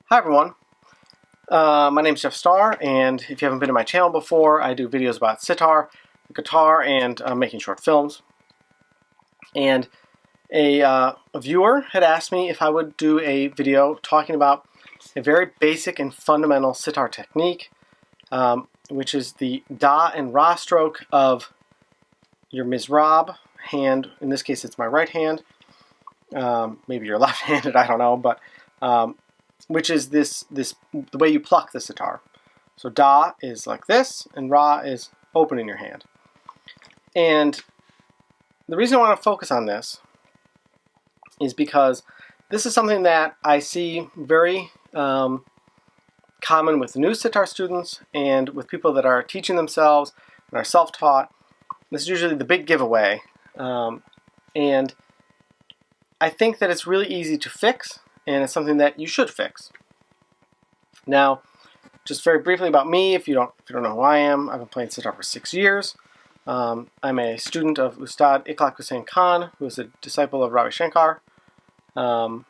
Hi everyone, my name is Jeff Starr, and if you haven't been to my channel before, I do videos about sitar, the guitar, and making short films. And a viewer had asked me if I would do a video talking about a very basic and fundamental sitar technique, which is the da and ra stroke of your mizrab hand. In this case, it's my right hand. Maybe you're left-handed, I don't know, but which is the way you pluck the sitar. So da is like this, and ra is open in your hand. And the reason I want to focus on this is because this is something that I see very common with new sitar students and with people that are teaching themselves and are self-taught. This is usually the big giveaway, and I think that it's really easy to fix, and it's something that you should fix. Now, just very briefly about me, if you don't know who I am, I've been playing sitar for 6 years. I'm a student of Ustad Ikhlaq Hussain Khan, who is a disciple of Ravi Shankar. If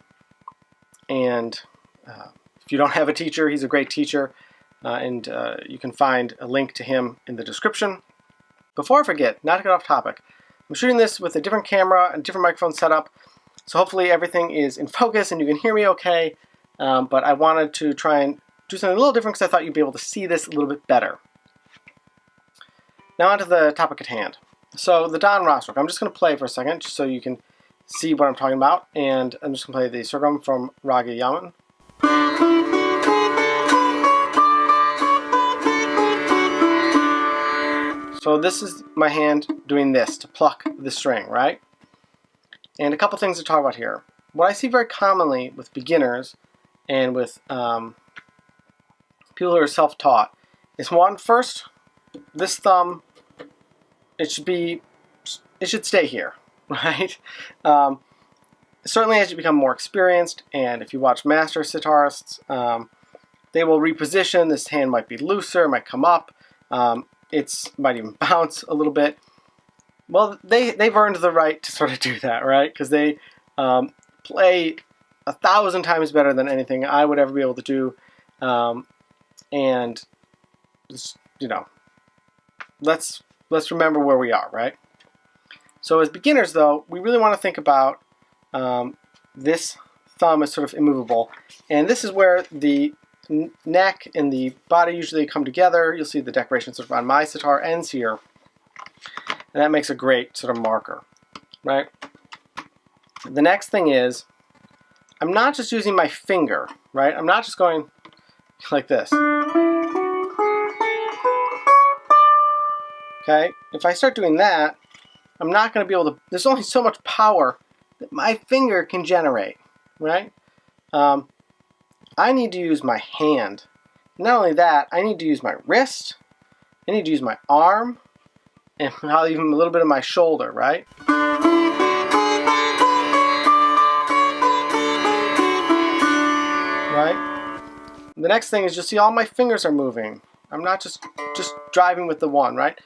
you don't have a teacher, he's a great teacher, and you can find a link to him in the description. Before I forget, not to get off topic, I'm shooting this with a different camera and different microphone setup, so hopefully everything is in focus and you can hear me okay, but I wanted to try and do something a little different because I thought you'd be able to see this a little bit better. Now onto the topic at hand. So the da and ra stroke. I'm just going to play for a second just so you can see what I'm talking about, and I'm just going to play the sorghum from Raga Yaman. So this is my hand doing this to pluck the string, right? And a couple things to talk about here. What I see very commonly with beginners and with people who are self-taught is first, this thumb, it should stay here, right? Certainly as you become more experienced, and if you watch master sitarists, they will reposition. This hand might be looser, might come up, it might even bounce a little bit. Well, they've earned the right to sort of do that, right? Because they play 1,000 times better than anything I would ever be able to do. And just, let's remember where we are, right? So as beginners, though, we really want to think about this thumb is sort of immovable, and this is where the neck and the body usually come together. You'll see the decoration sort of on my sitar ends here. And that makes a great sort of marker, right? The next thing is, I'm not just using my finger, right? I'm not just going like this. Okay? If I start doing that, I'm not going to be able to, there's only so much power that my finger can generate, right? I need to use my hand. Not only that, I need to use my wrist, I need to use my arm, and even a little bit of my shoulder, right? Right? The next thing is you'll see all my fingers are moving. I'm not just driving with the one, right?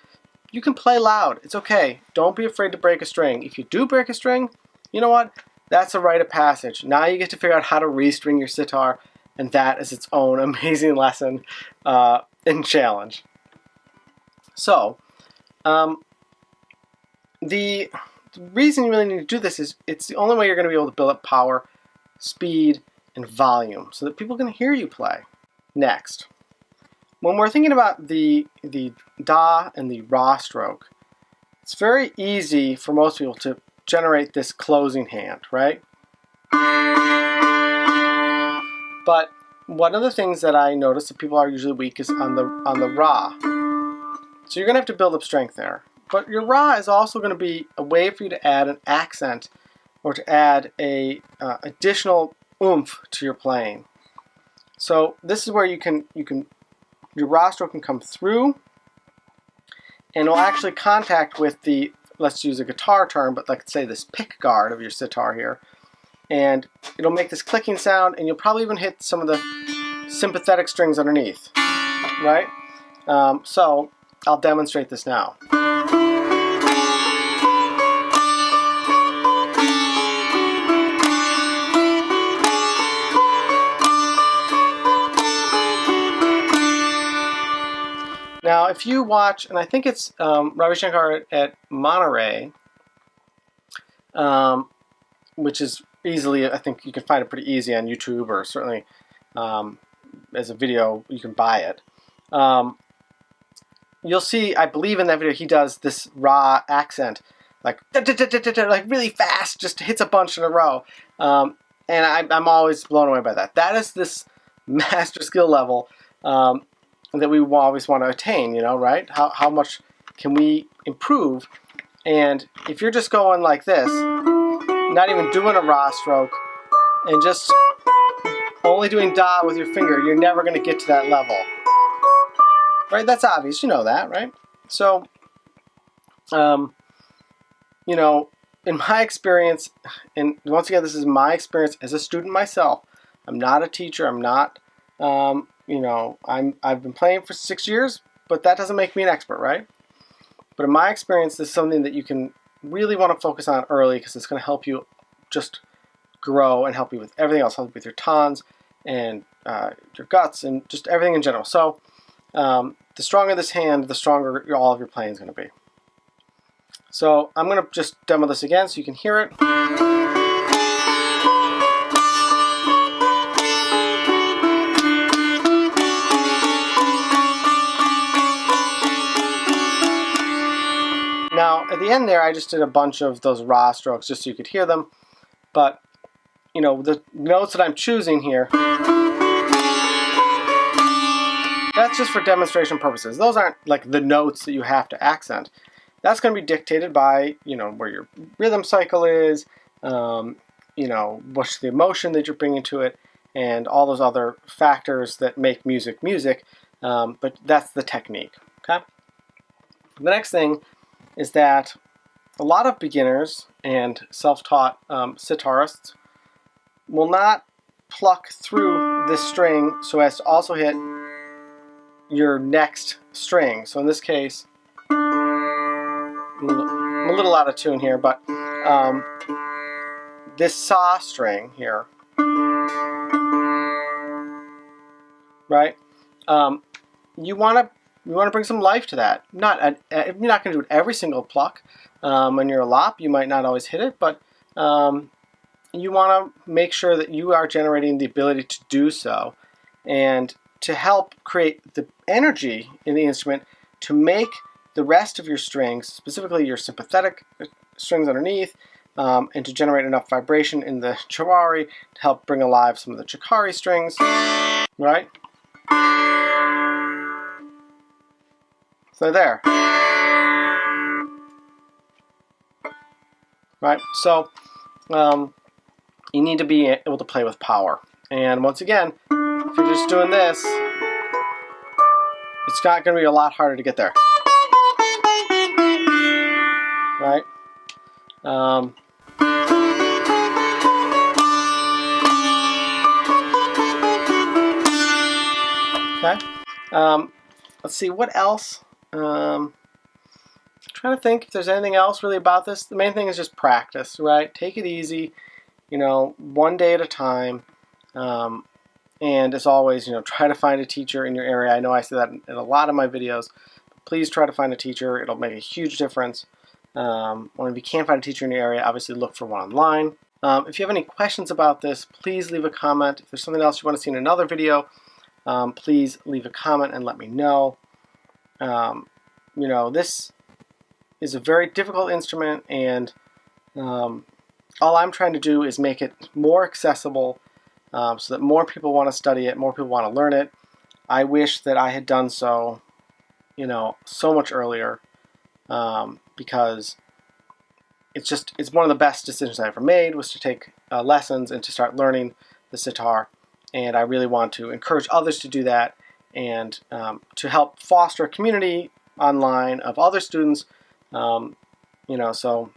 You can play loud. It's okay. Don't be afraid to break a string. If you do break a string, you know what? That's a rite of passage. Now you get to figure out how to restring your sitar, and that is its own amazing lesson and challenge. So, the reason you really need to do this is it's the only way you're going to be able to build up power, speed, and volume so that people can hear you play. Next, when we're thinking about the da and the ra stroke, it's very easy for most people to generate this closing hand, right? But one of the things that I notice that people are usually weak is on the ra. So you're going to have to build up strength there. But your ra is also going to be a way for you to add an accent or to add a additional oomph to your playing. So this is where your ra stroke can come through, and it'll actually contact with the, let's use a guitar term, but like say this pick guard of your sitar here, and it'll make this clicking sound, and you'll probably even hit some of the sympathetic strings underneath, right? So I'll demonstrate this now. Now, if you watch, and I think it's Ravi Shankar at Monterey, which is easily, I think you can find it pretty easy on YouTube, or certainly as a video, you can buy it. You'll see, I believe in that video, he does this raw accent, like really fast, just hits a bunch in a row. And I'm always blown away by that. That is this master skill level that we always want to attain, you know, right? How much can we improve? And if you're just going like this, not even doing a raw stroke, and just only doing da with your finger, you're never going to get to that level. Right? That's obvious. You know that, right? So, you know, in my experience, and once again, this is my experience as a student myself. I'm not a teacher. I'm not, you know, I've been playing for 6 years, but that doesn't make me an expert, right? But in my experience, this is something that you can really want to focus on early, because it's going to help you just grow and help you with everything else, help you with your tons and your guts and just everything in general. So the stronger this hand, the stronger all of your playing is going to be. So I'm going to just demo this again so you can hear it. Now, at the end there, I just did a bunch of those raw strokes just so you could hear them. But, you know, the notes that I'm choosing here, that's just for demonstration purposes. Those aren't like the notes that you have to accent. That's going to be dictated by, you know, where your rhythm cycle is, you know, what's the emotion that you're bringing to it, and all those other factors that make music music. But that's the technique, okay? The next thing is that a lot of beginners and self-taught sitarists will not pluck through this string so as to also hit your next string. So in this case, I'm a little out of tune here, but this sa string here, right? You want to bring some life to that. You're not going to do it every single pluck. When you're a lop, you might not always hit it, but you want to make sure that you are generating the ability to do so, and to help create the energy in the instrument to make the rest of your strings, specifically your sympathetic strings underneath, and to generate enough vibration in the chawari to help bring alive some of the chakari strings, right? So there. Right? So you need to be able to play with power. And once again, if you're just doing this, it's not going to be a lot harder to get there. Right? Okay. Let's see, what else? I'm trying to think if there's anything else really about this. The main thing is just practice, right? Take it easy, you know, one day at a time. And as always, you know, try to find a teacher in your area. I know I say that in a lot of my videos. But please try to find a teacher. It'll make a huge difference. Or if you can't find a teacher in your area, obviously look for one online. If you have any questions about this, please leave a comment. If there's something else you want to see in another video, please leave a comment and let me know. You know, this is a very difficult instrument, and all I'm trying to do is make it more accessible, so that more people want to study it, more people want to learn it. I wish that I had done so, you know, so much earlier, because it's one of the best decisions I ever made, was to take lessons and to start learning the sitar. And I really want to encourage others to do that, and to help foster a community online of other students. You know, so,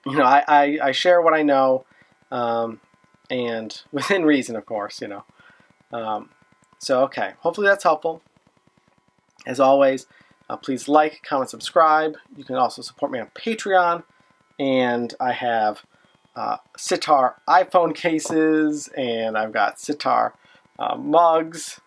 you know, I share what I know, and within reason, of course, you know. So, okay, hopefully that's helpful. As always, please like, comment, subscribe. You can also support me on Patreon, and I have sitar iPhone cases, and I've got sitar mugs,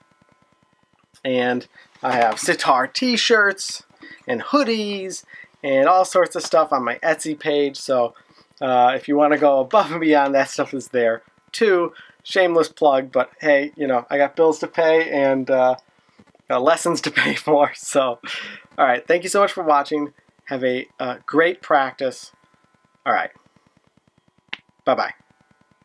And I have sitar t-shirts and hoodies and all sorts of stuff on my Etsy page. So if you want to go above and beyond, that stuff is there too. Shameless plug, but hey, you know, I got bills to pay and lessons to pay for. So, all right, thank you so much for watching. Have a great practice. All right, bye-bye.